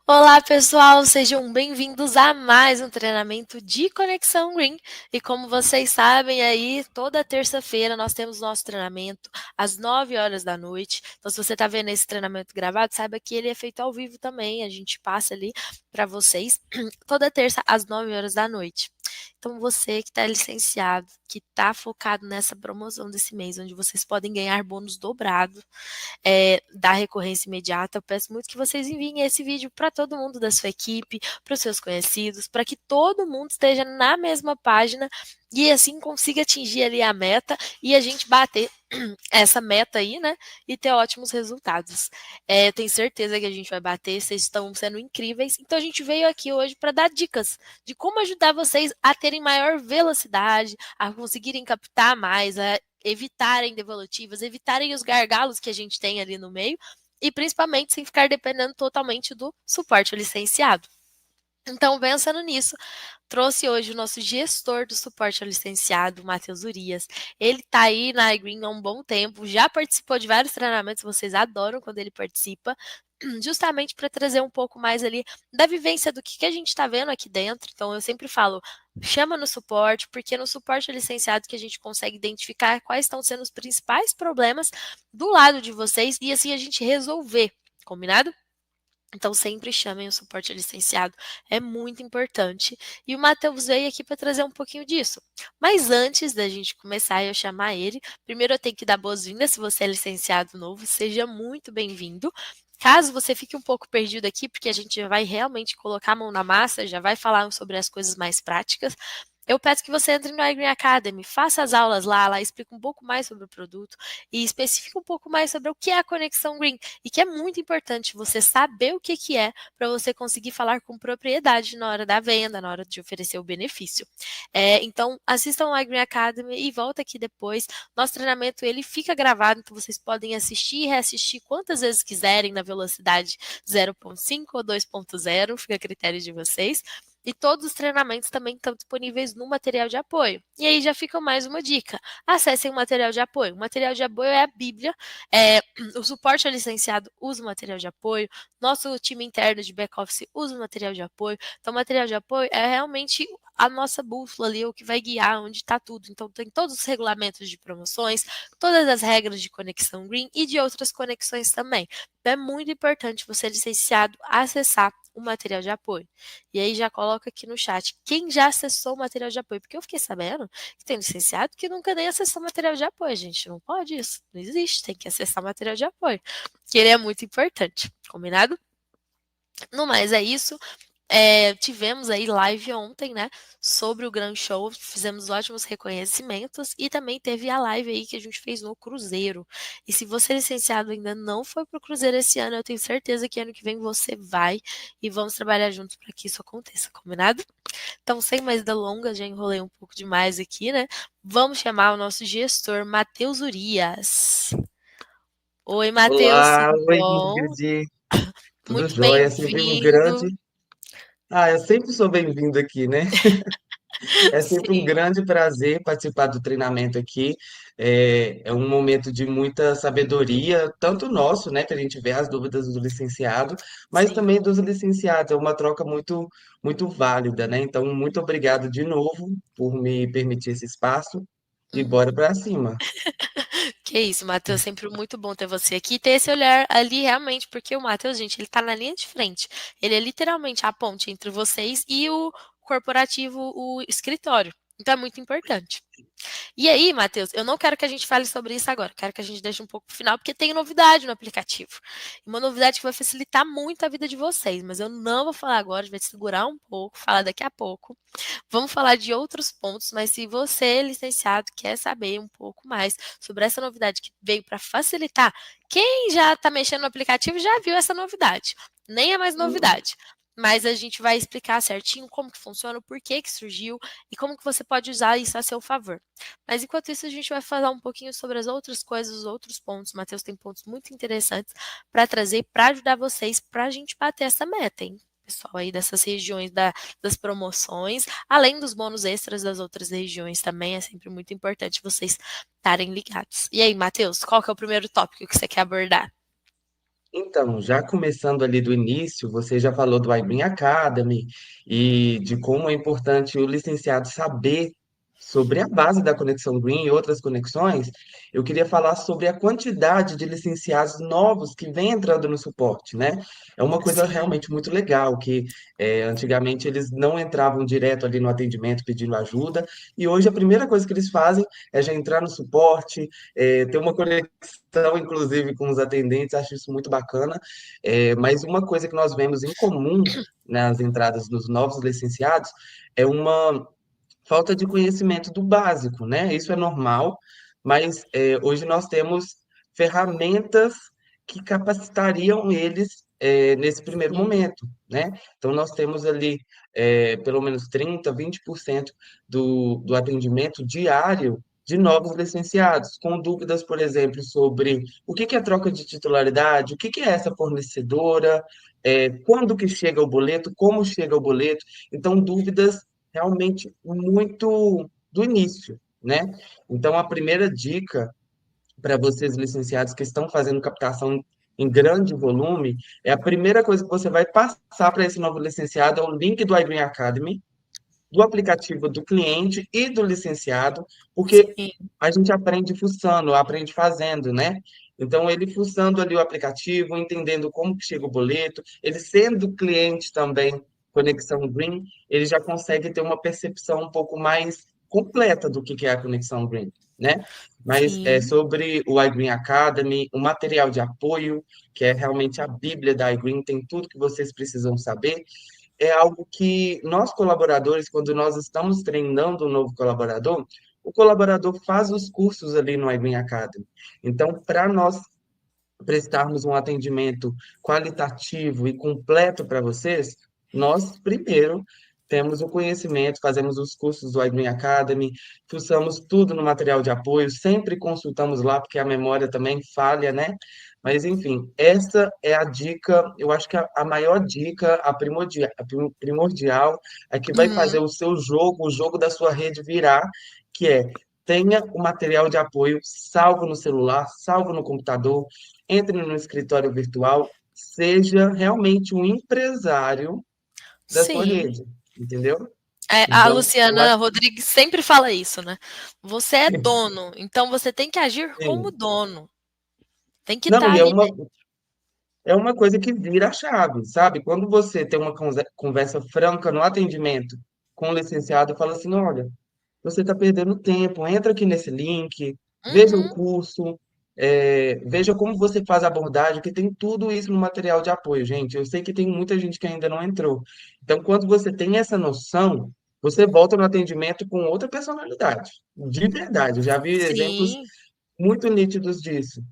Olá, pessoal, sejam bem-vindos a mais um treinamento de Conexão Green. E como vocês sabem aí, toda terça-feira nós temos nosso treinamento às 9 horas da noite. Então, se você está vendo esse treinamento gravado, saiba que ele é feito ao vivo também. A gente passa ali para vocês toda terça às 9 horas da noite. Então, você que está licenciado, que está focado nessa promoção desse mês, onde vocês podem ganhar bônus dobrado, da recorrência imediata, eu peço muito que vocês enviem esse vídeo para todo mundo da sua equipe, para os seus conhecidos, para que todo mundo esteja na mesma página e assim consiga atingir ali a meta e a gente bater essa meta aí, né? E ter ótimos resultados. Tenho certeza que a gente vai bater, vocês estão sendo incríveis. Então a gente veio aqui hoje para dar dicas de como ajudar vocês a terem maior velocidade, a conseguirem captar mais, a evitarem devolutivas, evitarem os gargalos que a gente tem ali no meio e principalmente sem ficar dependendo totalmente do suporte licenciado. Então, pensando nisso, trouxe hoje o nosso gestor do suporte ao licenciado, o Matheus Urias. Ele está aí na iGreen há um bom tempo, já participou de vários treinamentos, vocês adoram quando ele participa, justamente para trazer um pouco mais ali da vivência do que a gente está vendo aqui dentro. Então, eu sempre falo, chama no suporte, porque no suporte ao licenciado que a gente consegue identificar quais estão sendo os principais problemas do lado de vocês e assim a gente resolver, combinado? Então, sempre chamem o suporte licenciado, é muito importante. E o Matheus veio aqui para trazer um pouquinho disso. Mas antes da gente começar e eu chamar ele, primeiro eu tenho que dar boas-vindas. Se você é licenciado novo, seja muito bem-vindo. Caso você fique um pouco perdido aqui, porque a gente já vai realmente colocar a mão na massa, já vai falar sobre as coisas mais práticas, eu peço que você entre no iGreen Academy, faça as aulas lá explica um pouco mais sobre o produto e especifica um pouco mais sobre o que é a Conexão Green e que é muito importante você saber o que é para você conseguir falar com propriedade na hora da venda, na hora de oferecer o benefício. Então, assistam o iGreen Academy e volta aqui depois. Nosso treinamento ele fica gravado, então vocês podem assistir e reassistir quantas vezes quiserem na velocidade 0.5 ou 2.0, fica a critério de vocês. E todos os treinamentos também estão disponíveis no material de apoio. E aí já fica mais uma dica. Acessem o material de apoio. O material de apoio é a Bíblia. O suporte ao licenciado usa o material de apoio. Nosso time interno de back-office usa o material de apoio. Então, o material de apoio é realmente a nossa bússola ali, o que vai guiar onde está tudo. Então, tem todos os regulamentos de promoções, todas as regras de conexão Green e de outras conexões também. Então, é muito importante você, licenciado, acessar o material de apoio. E aí já coloca aqui no chat quem já acessou o material de apoio, porque eu fiquei sabendo que tem licenciado que nunca nem acessou o material de apoio, gente, não pode isso, não existe, tem que acessar o material de apoio, que ele é muito importante, combinado? No mais é isso, tivemos aí live ontem, né, sobre o Gran Show, fizemos ótimos reconhecimentos e também teve a live aí que a gente fez no Cruzeiro. E se você é licenciado ainda não foi pro Cruzeiro esse ano, eu tenho certeza que ano que vem você vai e vamos trabalhar juntos para que isso aconteça, combinado? Então, sem mais delongas, já enrolei um pouco demais aqui, né? Vamos chamar o nosso gestor, Matheus Urias. Oi, Matheus, Olá, tudo oi, bom? Ingrid. Tudo Muito jóia? É sempre um grande. bem-vindo. Eu sempre sou bem-vindo aqui, né? É sempre um Sim, grande prazer participar do treinamento aqui. É um momento de muita sabedoria, tanto nosso, né, que a gente vê as dúvidas do licenciado, mas sim. também dos licenciados. É uma troca muito, muito válida, né? Então, muito obrigado de novo por me permitir esse espaço e bora Uhum. para cima. Que isso, Matheus, sempre muito bom ter você aqui, ter esse olhar ali realmente, porque o Matheus, gente, ele tá na linha de frente. Ele é literalmente a ponte entre vocês e o corporativo, o escritório. Então é muito importante. E aí, Matheus, eu não quero que a gente fale sobre isso agora, quero que a gente deixe um pouco pro final, porque tem novidade no aplicativo. Uma novidade que vai facilitar muito a vida de vocês, mas eu não vou falar agora, a gente vai segurar um pouco, falar daqui a pouco. Vamos falar de outros pontos, mas se você, licenciado, quer saber um pouco mais sobre essa novidade que veio para facilitar, quem já está mexendo no aplicativo já viu essa novidade. Nem é mais novidade. Mas a gente vai explicar certinho como que funciona, o porquê que surgiu e como que você pode usar isso a seu favor. Mas enquanto isso, a gente vai falar um pouquinho sobre as outras coisas, os outros pontos. O Matheus tem pontos muito interessantes para trazer, para ajudar vocês, para a gente bater essa meta, hein? Pessoal aí dessas regiões das promoções, além dos bônus extras das outras regiões também, é sempre muito importante vocês estarem ligados. E aí, Matheus, qual que é o primeiro tópico que você quer abordar? Então, já começando ali do início, você já falou do iGreen Academy e de como é importante o licenciado saber sobre a base da conexão Green e outras conexões. Eu queria falar sobre a quantidade de licenciados novos que vem entrando no suporte, né? É uma coisa Sim, realmente muito legal, que antigamente eles não entravam direto ali no atendimento pedindo ajuda, e hoje a primeira coisa que eles fazem é já entrar no suporte, ter uma conexão, inclusive, com os atendentes, acho isso muito bacana. Mas uma coisa que nós vemos em comum nas entradas dos novos licenciados é uma falta de conhecimento do básico, né? Isso é normal, mas hoje nós temos ferramentas que capacitariam eles nesse primeiro sim, momento, né? Então nós temos ali pelo menos 30, 20% do atendimento diário de novos licenciados, com dúvidas, por exemplo, sobre o que que é troca de titularidade, o que que é essa fornecedora, quando que chega o boleto, como chega o boleto. Então, dúvidas realmente muito do início, né? Então, a primeira dica para vocês licenciados que estão fazendo captação em grande volume é a primeira coisa que você vai passar para esse novo licenciado é o link do iGreen Academy, do aplicativo do cliente e do licenciado, porque sim, a gente aprende fuçando, aprende fazendo, né? Então, ele fuçando ali o aplicativo, entendendo como que chega o boleto, ele sendo cliente também, Conexão Green, ele já consegue ter uma percepção um pouco mais completa do que é a Conexão Green, né? Mas sim, sobre o iGreen Academy, o material de apoio, que é realmente a Bíblia da iGreen, tem tudo que vocês precisam saber, é algo que nós colaboradores, quando nós estamos treinando um novo colaborador, o colaborador faz os cursos ali no iGreen Academy. Então, para nós prestarmos um atendimento qualitativo e completo para vocês, nós primeiro temos o conhecimento, fazemos os cursos do iGreen Academy, fuçamos tudo no material de apoio, sempre consultamos lá, porque a memória também falha, né? Mas, enfim, essa é a dica, eu acho que a maior dica, a primordial, a que vai fazer uhum, o seu jogo, o jogo da sua rede virar, que é tenha o material de apoio salvo no celular, salvo no computador, entre no escritório virtual, seja realmente um empresário da sua sim. rede, entendeu? A Então, eu Luciana acho Rodrigues sempre fala isso, né? Você é dono, então você tem que agir que como sim. dono. Tem que Não, estar e ali dentro. é uma coisa que vira a chave, sabe? Quando você tem uma conversa franca no atendimento com o licenciado, fala assim, olha, você está perdendo tempo, entra aqui nesse link, veja o Uhum, curso, veja como você faz a abordagem, que tem tudo isso no material de apoio, gente. Eu sei que tem muita gente que ainda não entrou. Então, quando você tem essa noção, você volta no atendimento com outra personalidade, de verdade. Eu já vi exemplos sim, muito nítidos disso.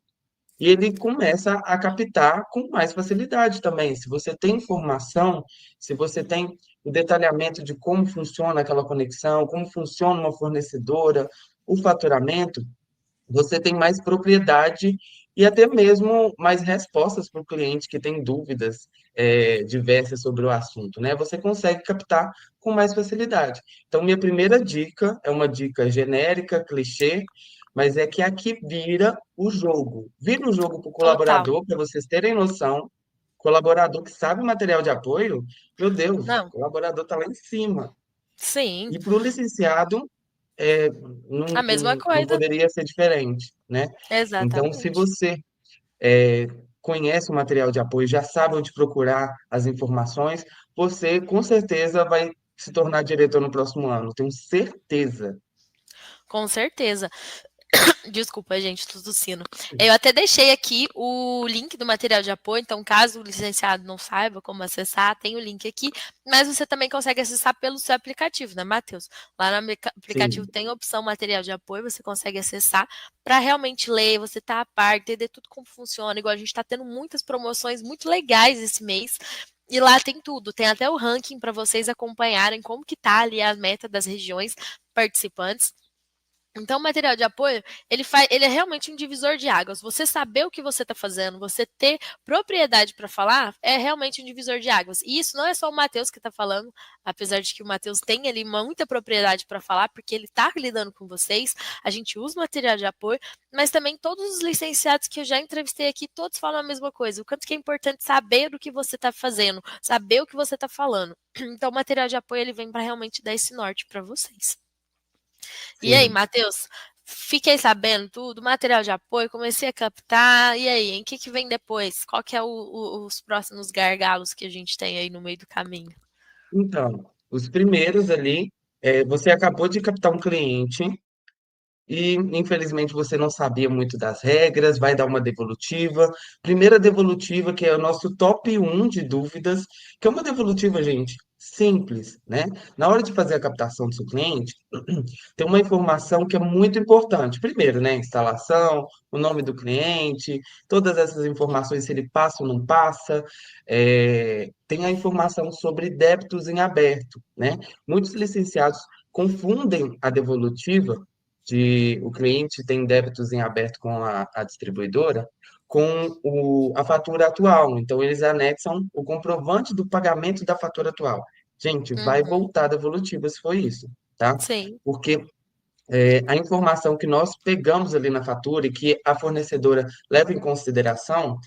E ele começa a captar com mais facilidade também. Se você tem informação, se você tem o detalhamento de como funciona aquela conexão, como funciona uma fornecedora, o faturamento, você tem mais propriedade e até mesmo mais respostas para o cliente que tem dúvidas diversas sobre o assunto, né? Você consegue captar com mais facilidade. Então, minha primeira dica é uma dica genérica, clichê, mas é que aqui vira o jogo. Vira o jogo para o total. colaborador, para vocês terem noção. Colaborador que sabe material de apoio, meu Deus, o Não, colaborador está lá em cima. sim, E para o licenciado, é, a não, mesma não coisa. poderia ser diferente, né? Então, se Exatamente. você é, conhece o material de apoio, já sabe onde procurar as informações, você com certeza vai se tornar diretor no próximo ano, tenho certeza. Com certeza. Desculpa, gente, tô tossindo. Eu até deixei aqui o link do material de apoio, então caso o licenciado não saiba como acessar, tem o link aqui, mas você também consegue acessar pelo seu aplicativo, né, Matheus? Lá no aplicativo Sim, tem a opção material de apoio, você consegue acessar para realmente ler, você tá a par, entender tudo como funciona, igual a gente está tendo muitas promoções muito legais esse mês. E lá tem tudo, tem até o ranking para vocês acompanharem como que tá ali a meta das regiões participantes. Então, o material de apoio, ele é realmente um divisor de águas. Você saber o que você está fazendo, você ter propriedade para falar, é realmente um divisor de águas. E isso não é só o Matheus que está falando, apesar de que o Matheus tem ali muita propriedade para falar, porque ele está lidando com vocês, a gente usa o material de apoio, mas também todos os licenciados que eu já entrevistei aqui, todos falam a mesma coisa. O quanto que é importante saber o que você está fazendo, saber o que você está falando. Então, o material de apoio, ele vem para realmente dar esse norte para vocês. E aí, Sim. Matheus, fiquei sabendo tudo, material de apoio, comecei a captar. E aí, em que vem depois? Qual que é os próximos gargalos que a gente tem aí no meio do caminho? Então, os primeiros ali, você acabou de captar um cliente e infelizmente você não sabia muito das regras, vai dar uma devolutiva. Primeira devolutiva, que é o nosso top um de dúvidas, que é uma devolutiva, gente, simples, né? Na hora de fazer a captação do seu cliente, tem uma informação que é muito importante. Primeiro, né, instalação, o nome do cliente, todas essas informações, se ele passa ou não passa. Tem a informação sobre débitos em aberto, né? Muitos licenciados confundem a devolutiva de o cliente tem débitos em aberto com a distribuidora com a fatura atual. Então, eles anexam o comprovante do pagamento da fatura atual. Gente, vai Uhum, voltar devolutiva se for isso, tá? sim. Porque a informação que nós pegamos ali na fatura e que a fornecedora leva em consideração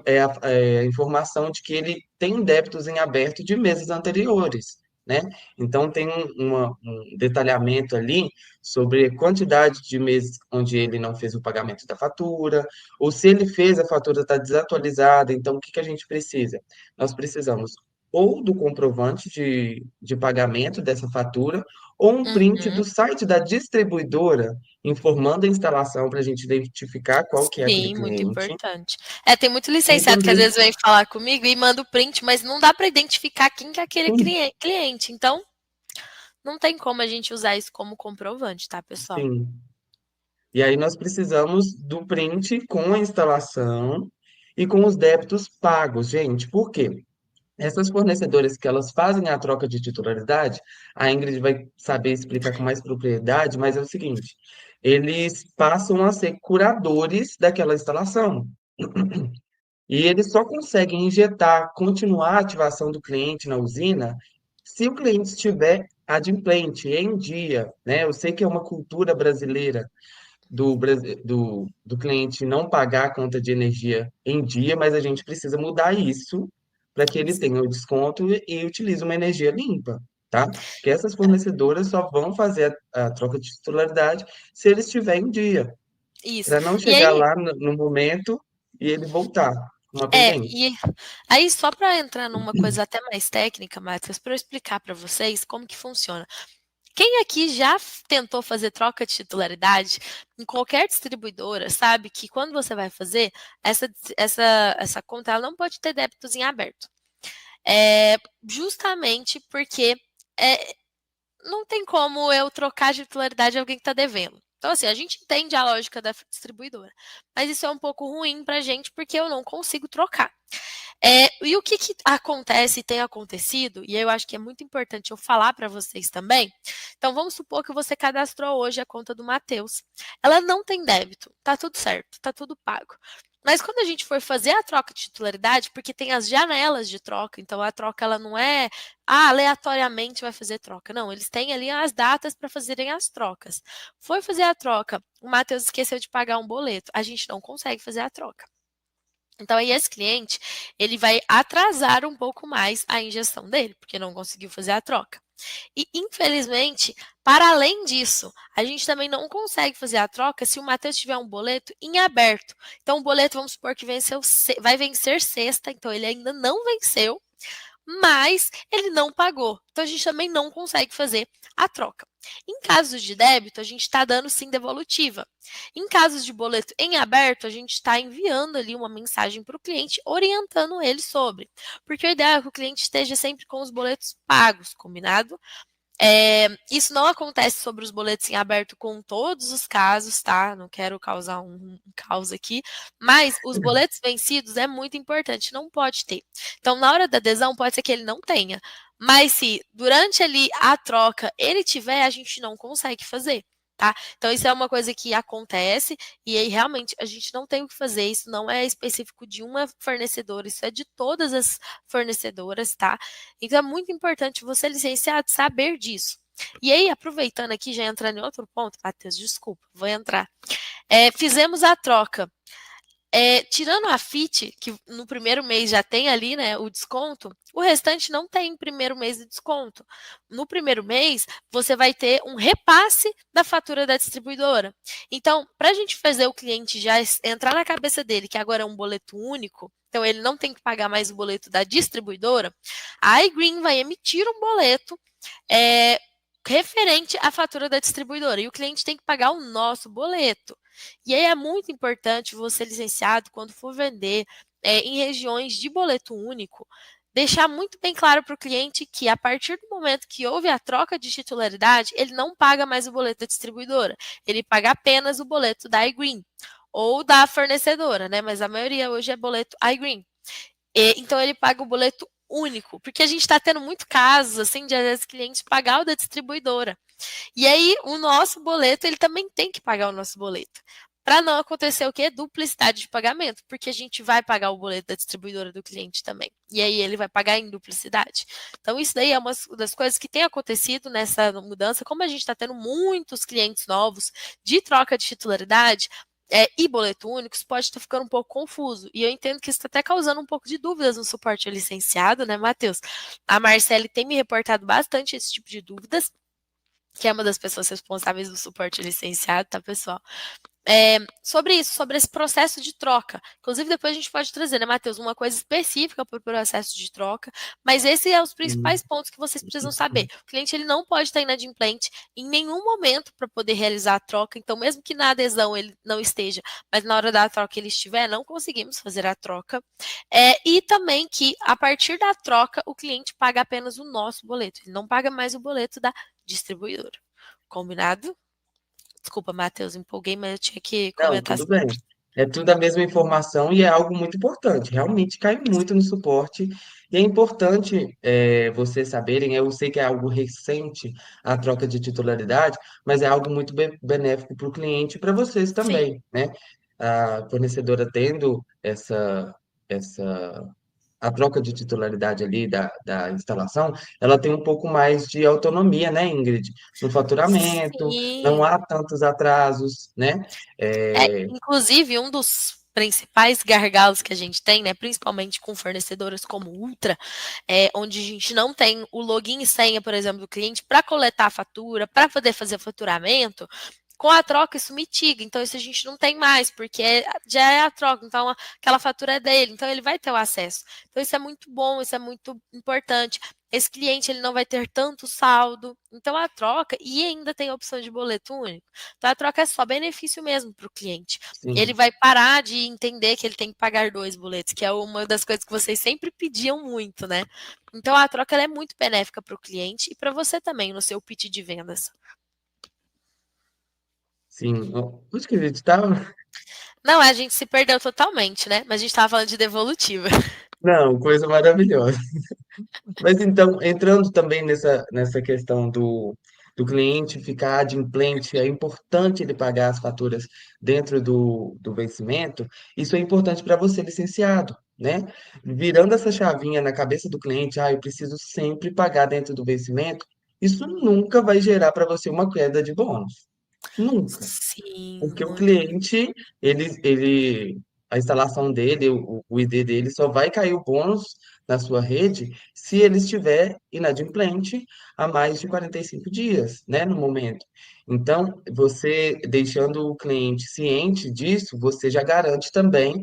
é a informação de que ele tem débitos em aberto de meses anteriores, né? Então, tem um detalhamento ali sobre a quantidade de meses onde ele não fez o pagamento da fatura, ou se ele fez, a fatura está desatualizada. Então, o que que a gente precisa? Nós precisamos ou do comprovante de pagamento dessa fatura, ou um print do Uhum, site da distribuidora informando a instalação para a gente identificar qual que é aquele sim, muito cliente. importante. É, tem muito E licenciado que às também, vezes vem falar comigo e manda o print, mas não dá para identificar quem que é aquele sim, cliente. Então, não tem como a gente usar isso como comprovante, tá, pessoal? sim. E aí nós precisamos do print com a instalação e com os débitos pagos, gente. Por quê? Essas fornecedoras que elas fazem a troca de titularidade, a Ingrid vai saber explicar com mais propriedade, mas é o seguinte, eles passam a ser curadores daquela instalação. E eles só conseguem injetar, continuar a ativação do cliente na usina se o cliente estiver adimplente, em dia, né? Eu sei que é uma cultura brasileira do cliente não pagar a conta de energia em dia, mas a gente precisa mudar isso para que ele tenha o desconto e utilize uma energia limpa, tá? Porque essas fornecedoras só vão fazer a troca de titularidade se ele estiver em dia, Isso. para não E chegar aí, lá no momento e ele voltar com uma pendente. e aí só para entrar numa coisa até mais técnica, Matheus, para eu explicar para vocês como que funciona. Quem aqui já tentou fazer troca de titularidade em qualquer distribuidora sabe que quando você vai fazer, essa conta ela não pode ter débitos em aberto. Justamente porque é, não tem como eu trocar de titularidade de alguém que está devendo. Então, assim, a gente entende a lógica da distribuidora, mas isso é um pouco ruim para a gente porque eu não consigo trocar. E o que acontece e tem acontecido, e eu acho que é muito importante eu falar para vocês também. Então, vamos supor que você cadastrou hoje a conta do Matheus. Ela não tem débito, tá tudo certo, tá tudo pago. Mas quando a gente for fazer a troca de titularidade, porque tem as janelas de troca, então a troca ela não é aleatoriamente vai fazer troca. Não, eles têm ali as datas para fazerem as trocas. Foi fazer a troca, o Matheus esqueceu de pagar um boleto, a gente não consegue fazer a troca. Então, aí esse cliente, ele vai atrasar um pouco mais a injeção dele, porque não conseguiu fazer a troca. E, infelizmente, para além disso, a gente também não consegue fazer a troca se o Matheus tiver um boleto em aberto. Então, o boleto, vamos supor que vai vencer sexta, então ele ainda não venceu, mas ele não pagou. Então a gente também não consegue fazer a troca. Em casos de débito, a gente está dando sim devolutiva. Em casos de boleto em aberto, a gente está enviando ali uma mensagem para o cliente, orientando ele sobre. Porque o ideal é que o cliente esteja sempre com os boletos pagos, combinado? Isso não acontece sobre os boletos em aberto com todos os casos, tá? Não quero causar um caos aqui, mas os boletos vencidos é muito importante, não pode ter. Então, na hora da adesão, pode ser que ele não tenha, mas se durante ali a troca ele tiver, a gente não consegue fazer. tá? Então isso é uma coisa que acontece e aí realmente a gente não tem o que fazer, isso não é específico de uma fornecedora, isso é de todas as fornecedoras, tá? Então é muito importante você, licenciado, saber disso. E aí, aproveitando aqui, já entrando em outro ponto, Matheus, desculpa, vou entrar. Fizemos a troca. Tirando a FIT, que no primeiro mês já tem ali, né, o desconto, o restante não tem primeiro mês de desconto. No primeiro mês, você vai ter um repasse da fatura da distribuidora. Então, para a gente fazer o cliente já entrar na cabeça dele que agora é um boleto único, então ele não tem que pagar mais o boleto da distribuidora, a iGreen vai emitir um boleto é, referente à fatura da distribuidora. E o cliente tem que pagar o nosso boleto. E aí é muito importante você, licenciado, quando for vender em regiões de boleto único, deixar muito bem claro para o cliente que a partir do momento que houve a troca de titularidade, ele não paga mais o boleto da distribuidora, ele paga apenas o boleto da iGreen ou da fornecedora, né? Mas a maioria hoje é boleto iGreen. Então ele paga o boleto único, porque a gente está tendo muito casos assim de às vezes clientes pagar o da distribuidora. E aí, o nosso boleto, ele também tem que pagar o nosso boleto. Para não acontecer o quê? Duplicidade de pagamento, porque a gente vai pagar o boleto da distribuidora do cliente também. E aí ele vai pagar em duplicidade. Então, isso daí é uma das coisas que tem acontecido nessa mudança. Como a gente está tendo muitos clientes novos de troca de titularidade, e boleto únicos, pode estar ficando um pouco confuso. E eu entendo que isso está até causando um pouco de dúvidas no suporte ao licenciado, né, Matheus? A Marcele tem me reportado bastante esse tipo de dúvidas, que é uma das pessoas responsáveis do suporte licenciado, tá, pessoal? Sobre isso, sobre esse processo de troca. Inclusive, depois a gente pode trazer, né, Matheus, uma coisa específica para o processo de troca, mas esses são os Sim. principais pontos que vocês precisam saber. O cliente ele não pode estar inadimplente em nenhum momento para poder realizar a troca, então, mesmo que na adesão ele não esteja, mas na hora da troca ele estiver, não conseguimos fazer a troca. E também que, a partir da troca, o cliente paga apenas o nosso boleto, ele não paga mais o boleto da distribuidora. Combinado? Desculpa, Matheus, empolguei, mas eu tinha que Não, comentar tudo bem. sobre. É tudo a mesma informação e é algo muito importante. Realmente cai muito no suporte. E é importante vocês saberem, eu sei que é algo recente a troca de titularidade, mas é algo muito benéfico para o cliente e para vocês Sim, também, né? A fornecedora tendo essa a troca de titularidade ali da instalação, ela tem um pouco mais de autonomia, né, Ingrid? No faturamento, não sim. há tantos atrasos, né? Inclusive, um dos principais gargalos que a gente tem, né, principalmente com fornecedoras como Ultra, onde a gente não tem o login e senha, por exemplo, do cliente para coletar a fatura, para poder fazer o faturamento, com a troca isso mitiga, então isso a gente não tem mais, porque já é a troca, então aquela fatura é dele, então ele vai ter o acesso. Então isso é muito bom, isso é muito importante. Esse cliente ele não vai ter tanto saldo, então a troca, e ainda tem a opção de boleto único, então a troca é só benefício mesmo para o cliente. Ele Sim, vai parar de entender que ele tem que pagar 2 boletos, que é uma das coisas que vocês sempre pediam muito, né? Então a troca ela é muito benéfica para o cliente e para você também no seu pitch de vendas. sim. Onde que a gente estava? Não, a gente se perdeu totalmente, né? Mas a gente estava falando de devolutiva. Não, coisa maravilhosa. Mas então, entrando também nessa questão do cliente ficar adimplente, é importante ele pagar as faturas dentro do vencimento, isso é importante para você, licenciado, né? Virando essa chavinha na cabeça do cliente, eu preciso sempre pagar dentro do vencimento, isso nunca vai gerar para você uma queda de bônus. Nunca. Sim, Porque o muito. cliente, a instalação dele, o ID dele, só vai cair o bônus na sua rede se ele estiver inadimplente há mais de 45 dias, né, no momento. Então, você deixando o cliente ciente disso, você já garante também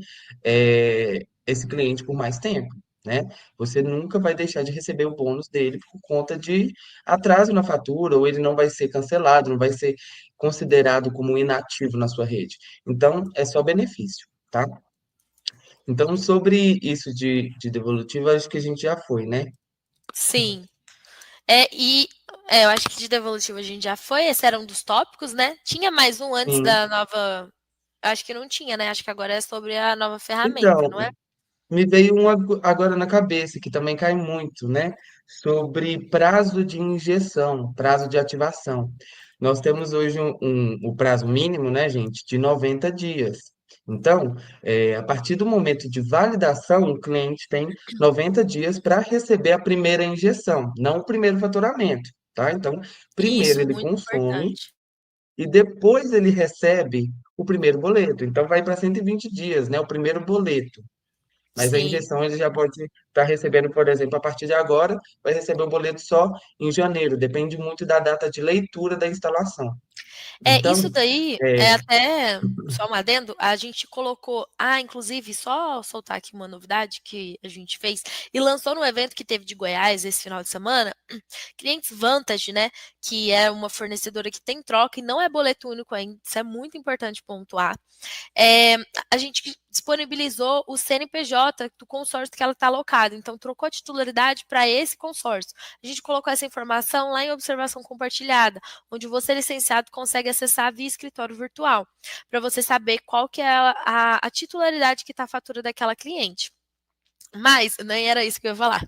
esse cliente por mais tempo, né? Você nunca vai deixar de receber o bônus dele por conta de atraso na fatura, ou ele não vai ser cancelado, não vai ser considerado como inativo na sua rede. Então, é só benefício, tá? Então, sobre isso de devolutivo, acho que a gente já foi, né? Sim. Eu acho que de devolutivo a gente já foi, esse era um dos tópicos, né? Tinha mais um antes Sim. da nova. Acho que não tinha, né? Acho que agora é sobre a nova ferramenta, Então, não é? me veio um agora na cabeça, que também cai muito, né? Sobre prazo de injeção, prazo de ativação. Nós temos hoje o prazo mínimo, né, gente, de 90 dias. Então, a partir do momento de validação, o cliente tem 90 dias para receber a primeira injeção, não o primeiro faturamento, tá? Então, primeiro Isso, ele muito consome importante. e depois ele recebe o primeiro boleto. Então, vai para 120 dias, né, o primeiro boleto. Mas a Sim. injeção ele já pode estar recebendo, por exemplo, a partir de agora, vai receber o boleto só em janeiro. Depende muito da data de leitura da instalação. Isso Então, daí é é, até só um adendo, a gente colocou inclusive só soltar aqui uma novidade que a gente fez e lançou no evento que teve de Goiás esse final de semana, clientes Vantage, né, que é uma fornecedora que tem troca e não é boleto único ainda, isso é muito importante pontuar. É, a gente disponibilizou o CNPJ do consórcio que ela está alocada, então trocou a titularidade para esse consórcio. A gente colocou essa informação lá em observação compartilhada, onde você, licenciado, consegue acessar via escritório virtual, para você saber qual que é a titularidade que está a fatura daquela cliente. Mas nem era isso que eu ia falar.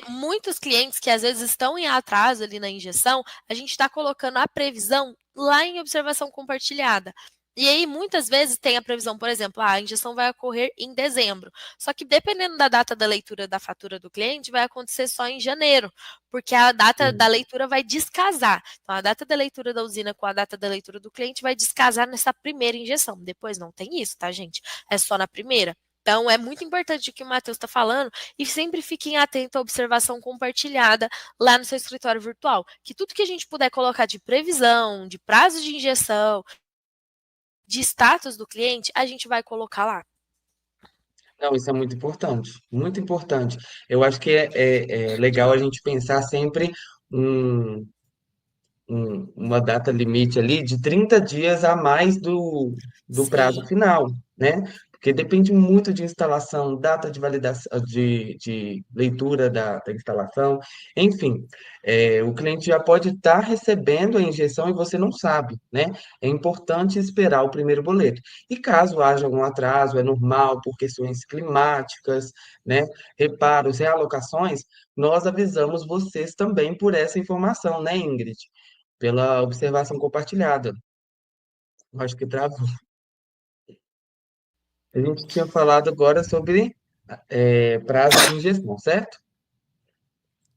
Muitos clientes que às vezes estão em atraso ali na injeção, a gente está colocando a previsão lá em observação compartilhada. E aí, muitas vezes, tem a previsão, por exemplo, a injeção vai ocorrer em dezembro. Só que, dependendo da data da leitura da fatura do cliente, vai acontecer só em janeiro, porque a data da leitura vai descasar. Então, a data da leitura da usina com a data da leitura do cliente vai descasar nessa primeira injeção. Depois não tem isso, tá, gente? É só na primeira. Então, é muito importante o que o Matheus está falando e sempre fiquem atentos à observação compartilhada lá no seu escritório virtual, que tudo que a gente puder colocar de previsão, de prazo de injeção, de status do cliente, a gente vai colocar lá. não, isso é muito importante, muito importante. Eu acho que é legal a gente pensar sempre um, uma data limite ali de 30 dias a mais do prazo Sim, final, né? Porque depende muito de instalação, data de validação, de leitura da instalação, enfim, o cliente já pode estar recebendo a injeção e você não sabe, né? É importante esperar o primeiro boleto. E caso haja algum atraso, é normal por questões climáticas, né? Reparos, realocações, nós avisamos vocês também por essa informação, né, Ingrid? Pela observação compartilhada. Eu acho que travou. A gente tinha falado agora sobre prazo de injeção, certo?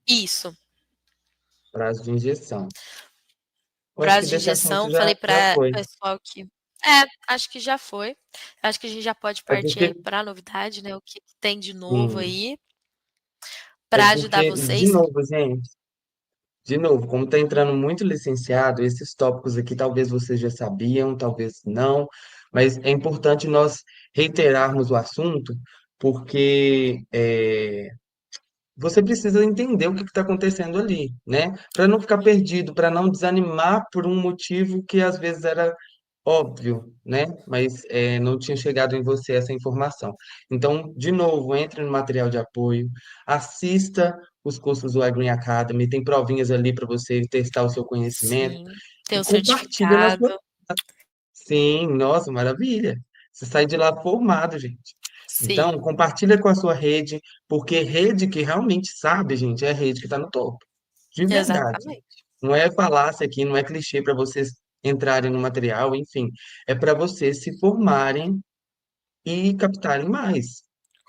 isso. Prazo de injeção. Eu acho que Prazo de desse assunto injeção, já, falei já para foi. o pessoal que. Acho que já foi. Acho que a gente já pode É partir porque, aí para a novidade, né? O que tem de novo sim, aí, é para ajudar porque, de vocês. novo, gente, de novo, como está entrando muito licenciado, esses tópicos aqui talvez vocês já sabiam, talvez não, mas é importante nós reiterarmos o assunto, porque você precisa entender o que está acontecendo ali, né? Para não ficar perdido, para não desanimar por um motivo que às vezes era óbvio, né? Mas não tinha chegado em você essa informação. Então, de novo, entre no material de apoio, assista os cursos do iGreen Academy, tem provinhas ali para você testar o seu conhecimento Sim, e tem o compartilha na sua. certificado. Sim, nossa, maravilha. Você sai de lá formado, gente. Então, Sim, compartilha com a sua rede, porque rede que realmente sabe, gente, é a rede que está no topo. De verdade. exatamente. Não é falácia aqui, não é clichê para vocês entrarem no material, enfim. É para vocês se formarem e captarem mais.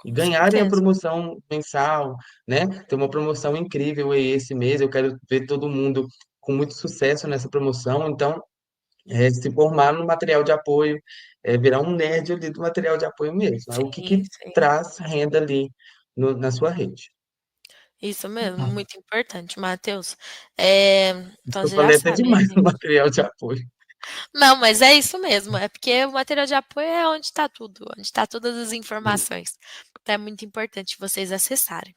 E Com ganharem a certeza. promoção mensal, né? Tem uma promoção incrível aí esse mês. Eu quero ver todo mundo com muito sucesso nessa promoção. Então, se formar no material de apoio, virar um nerd ali do material de apoio mesmo. É o que, Sim, que sim. traz renda ali na sua rede. Isso mesmo, Uhum. muito importante, Matheus. É, então Eu você já falei até sabe aí, demais no gente. material de apoio. Não, mas é isso mesmo, é porque o material de apoio é onde está tudo, onde está todas as informações. Então é muito importante vocês acessarem.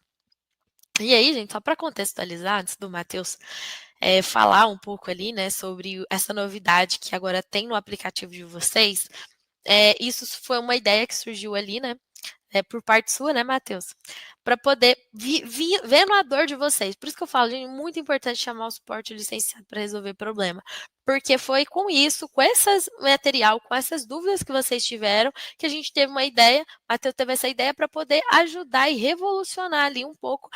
E aí, gente, só para contextualizar, antes do Matheus falar um pouco ali, né, sobre essa novidade que agora tem no aplicativo de vocês, isso foi uma ideia que surgiu ali, né, por parte sua, né, Matheus? Para poder vendo a dor de vocês. Por isso que eu falo, gente, muito importante chamar o suporte licenciado para resolver problema. Porque foi com isso, com esse material, com essas dúvidas que vocês tiveram, que a gente teve uma ideia, Matheus teve essa ideia para poder ajudar e revolucionar ali um pouco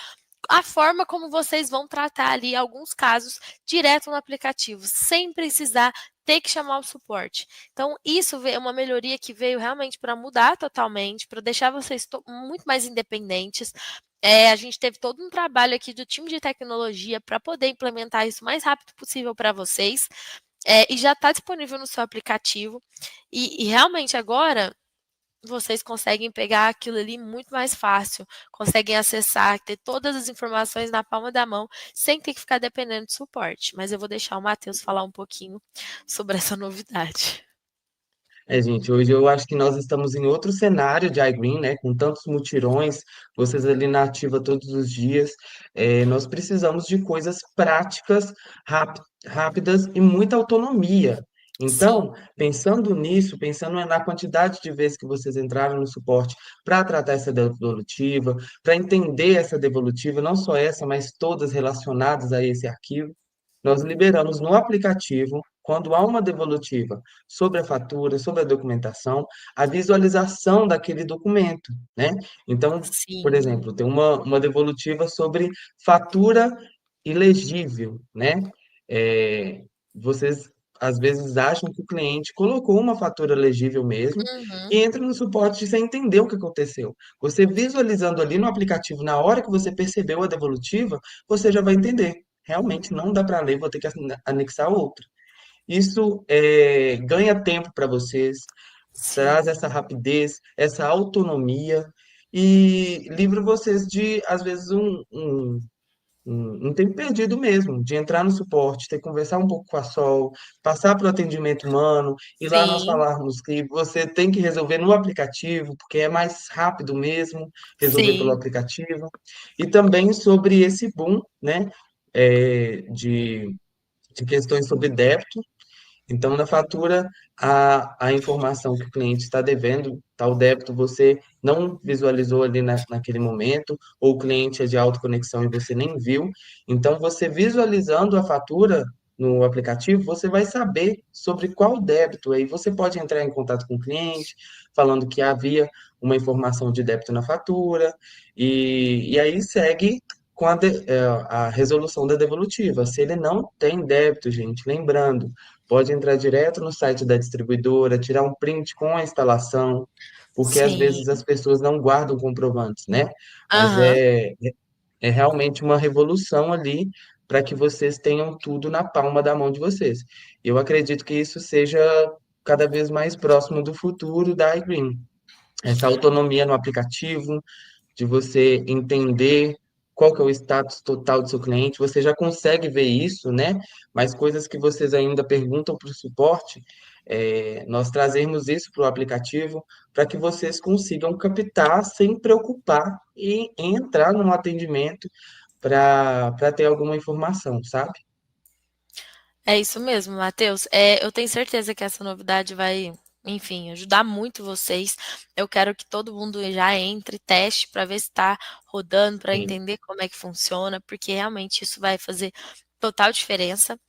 a forma como vocês vão tratar ali alguns casos direto no aplicativo, sem precisar ter que chamar o suporte. Então, isso é uma melhoria que veio realmente para mudar totalmente, para deixar vocês muito mais independentes. A gente teve todo um trabalho aqui do time de tecnologia para poder implementar isso o mais rápido possível para vocês. E já está disponível no seu aplicativo. E realmente agora vocês conseguem pegar aquilo ali muito mais fácil, conseguem acessar, ter todas as informações na palma da mão, sem ter que ficar dependendo de suporte. Mas eu vou deixar o Matheus falar um pouquinho sobre essa novidade. Gente, hoje eu acho que nós estamos em outro cenário de iGreen, né? Com tantos mutirões, vocês ali na ativa todos os dias. Nós precisamos de coisas práticas, rápidas e muita autonomia. Sim, Então, pensando nisso, pensando na quantidade de vezes que vocês entraram no suporte para tratar essa devolutiva, para entender essa devolutiva, não só essa, mas todas relacionadas a esse arquivo, nós liberamos no aplicativo, quando há uma devolutiva sobre a fatura, sobre a documentação, a visualização daquele documento, né? Então, por sim. exemplo, tem uma devolutiva sobre fatura ilegível, né? É, vocês às vezes acham que o cliente colocou uma fatura legível mesmo Uhum, e entra no suporte sem entender o que aconteceu. Você visualizando ali no aplicativo, na hora que você percebeu a devolutiva, você já vai entender. Realmente não dá para ler, vou ter que anexar outra. Isso ganha tempo para vocês, sim. traz essa rapidez, essa autonomia e livra vocês de, às vezes, um tempo perdido mesmo, de entrar no suporte, ter que conversar um pouco com a Sol, passar para o atendimento humano, e lá nós Sim, falarmos que você tem que resolver no aplicativo, porque é mais rápido mesmo resolver pelo sim, aplicativo, e também sobre esse boom, né, de questões sobre débito, então, na fatura, a informação que o cliente está devendo, tal débito, você não visualizou ali naquele momento, ou o cliente é de alta conexão e você nem viu. Então, você visualizando a fatura no aplicativo, você vai saber sobre qual débito. Aí você pode entrar em contato com o cliente, falando que havia uma informação de débito na fatura, e aí segue com a resolução da devolutiva. Se ele não tem débito, gente, lembrando, pode entrar direto no site da distribuidora, tirar um print com a instalação, porque às sim. vezes as pessoas não guardam comprovantes, né? Mas Aham. é realmente uma revolução ali para que vocês tenham tudo na palma da mão de vocês. Eu acredito que isso seja cada vez mais próximo do futuro da iGreen. Essa autonomia no aplicativo, de você entender qual que é o status total do seu cliente, você já consegue ver isso, né? Mas coisas que vocês ainda perguntam para o suporte, nós trazemos isso para o aplicativo para que vocês consigam captar sem preocupar em entrar no atendimento para ter alguma informação, sabe? É isso mesmo, Matheus. Eu tenho certeza que essa novidade vai, enfim, ajudar muito vocês. Eu quero que todo mundo já entre, teste para ver se está rodando, para Sim. entender como é que funciona, porque realmente isso vai fazer total diferença.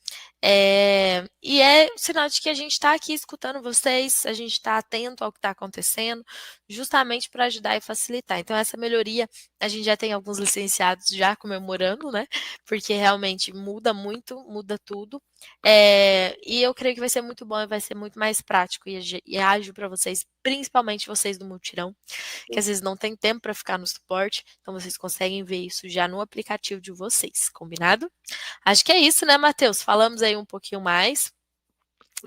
E é sinal de que a gente está aqui escutando vocês, a gente está atento ao que está acontecendo, justamente para ajudar e facilitar. Então, essa melhoria, a gente já tem alguns licenciados já comemorando, né? Porque realmente muda muito, muda tudo. E eu creio que vai ser muito bom e vai ser muito mais prático e ágil para vocês, principalmente vocês do Multirão, que às vezes não tem tempo para ficar no suporte, então vocês conseguem ver isso já no aplicativo de vocês, combinado? Acho que é isso, né, Matheus? Falamos aí um pouquinho mais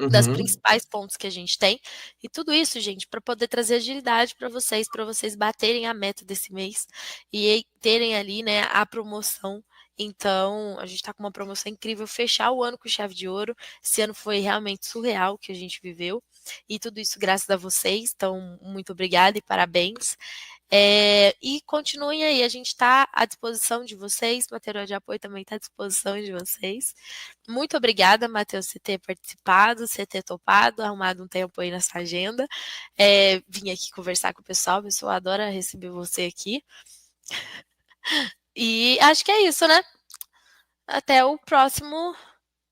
das Uhum. principais pontos que a gente tem. E tudo isso, gente, para poder trazer agilidade para vocês baterem a meta desse mês e terem ali, né, a promoção. Então, a gente está com uma promoção incrível, fechar o ano com chave de ouro. Esse ano foi realmente surreal o que a gente viveu. E tudo isso graças a vocês. Então, muito obrigada e parabéns. E continuem aí, a gente está à disposição de vocês, material de apoio também está à disposição de vocês. Muito obrigada, Matheus, por ter participado, por ter topado, arrumado um tempo aí nessa agenda. Vim aqui conversar com o pessoal adora receber você aqui. E acho que é isso, né? Até o próximo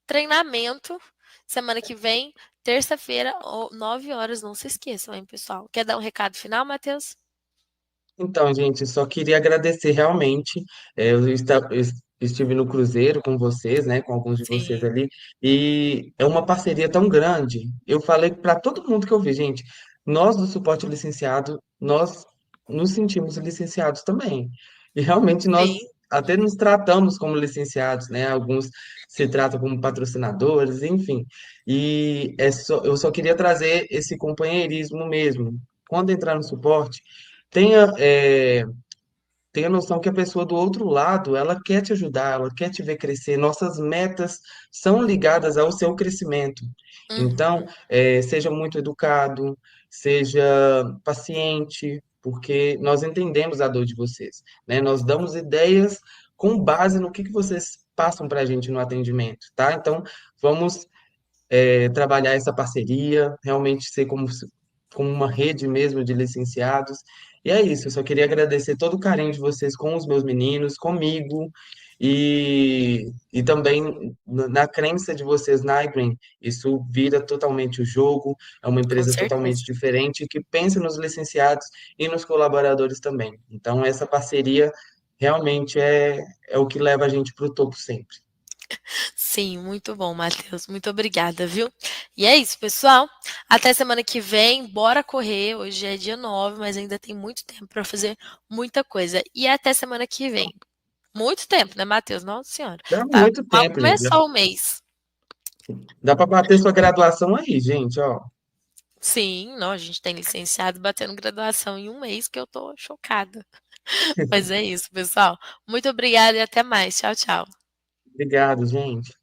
treinamento, semana que vem, terça-feira, 9 horas, não se esqueçam, hein, pessoal. Quer dar um recado final, Matheus? Então, gente, só queria agradecer realmente. Eu estive no cruzeiro com vocês, né, com alguns de vocês Sim, ali, e é uma parceria tão grande. Eu falei para todo mundo que eu vi, gente, nós do suporte licenciado, nós nos sentimos licenciados também. E realmente nós sim, até nos tratamos como licenciados, né? Alguns se tratam como patrocinadores, enfim. Eu só queria trazer esse companheirismo mesmo. Quando entrar no suporte, tenha, tenha noção que a pessoa do outro lado, ela quer te ajudar, ela quer te ver crescer. Nossas metas são ligadas ao seu crescimento. Então, uhum, seja muito educado, seja paciente, porque nós entendemos a dor de vocês, né? Nós damos ideias com base no que vocês passam para a gente no atendimento, tá? Então, vamos trabalhar essa parceria, realmente ser como uma rede mesmo de licenciados. E é isso, eu só queria agradecer todo o carinho de vocês com os meus meninos, comigo, e também na crença de vocês na iGreen. Isso vira totalmente o jogo, é uma com empresa totalmente certeza. diferente que pensa nos licenciados e nos colaboradores também. Então, essa parceria realmente é o que leva a gente para o topo sempre. Sim, muito bom, Matheus. Muito obrigada, viu? E é isso, pessoal. Até semana que vem. Bora correr. Hoje é dia 9, mas ainda tem muito tempo para fazer muita coisa. E até semana que vem. Muito tempo, né, Matheus? Nossa Senhora. Dá Tá, muito mal tempo, gente. começou o mês. Dá para bater sua graduação aí, gente, ó. Sim, não, a gente tem licenciado batendo graduação em um mês que eu tô chocada. Mas é isso, pessoal. Muito obrigada e até mais. Tchau, tchau. Obrigado, gente.